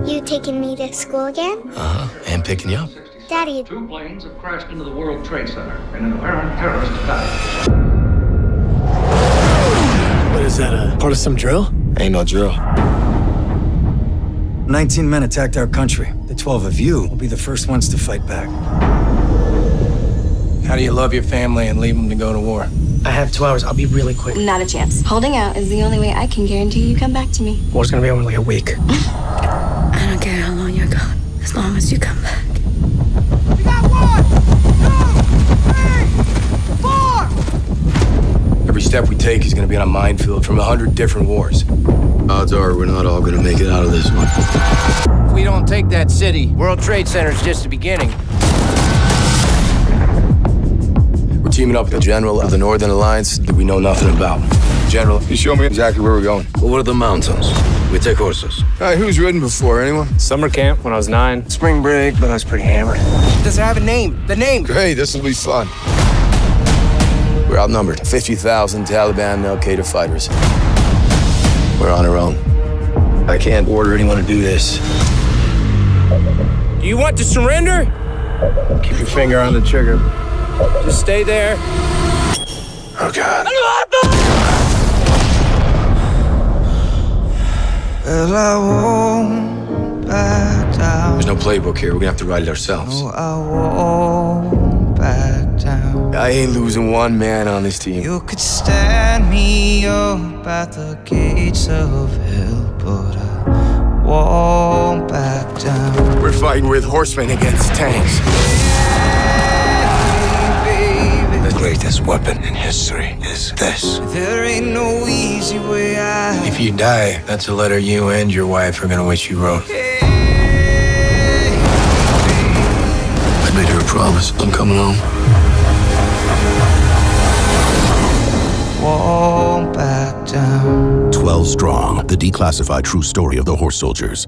You taking me to school again? And picking you up. Daddy. 2 planes have crashed into the World Trade Center in an apparent terrorist attack. What is that, a part of some drill? Ain't no drill. 19 men attacked our country. The 12 of you will be the first ones to fight back. How do you love your family and leave them to go to war? I have 2 hours. I'll be really quick. Not a chance. Holding out is the only way I can guarantee you come back to me. War's gonna be over in like a week. I don't care how long you're gone, as long as you come back. We got 1, 2, 3, 4! Every step we take is gonna be on a minefield from 100 different wars. Odds are we're not all gonna make it out of this one. If we don't take that city, World Trade Center's just the beginning. We're teaming up with the general of the Northern Alliance that we know nothing about. General, you show me exactly where we're going. Over the mountains. We take horses. All right, who's ridden before? Anyone? Summer camp when I was 9. Spring break, but I was pretty hammered. Does it have a name? The name! Great, this will be fun. We're outnumbered. 50,000 Taliban and Al-Qaeda fighters. We're on our own. I can't order anyone to do this. Do you want to surrender? Keep your finger on the trigger. Just stay there. Oh, God. Well, I won't back down. There's no playbook here. We're gonna have to write it ourselves. No, I won't back down. I ain't losing one man on this team. You could stand me up at the gates of hell, but I won't back down. We're fighting with horsemen against tanks. The greatest weapon in history is this. There ain't no easy way out. If you die, that's a letter you and your wife are gonna wish you wrote. I made her a promise. I'm coming home. Won't back down. 12 Strong, the declassified true story of the horse soldiers.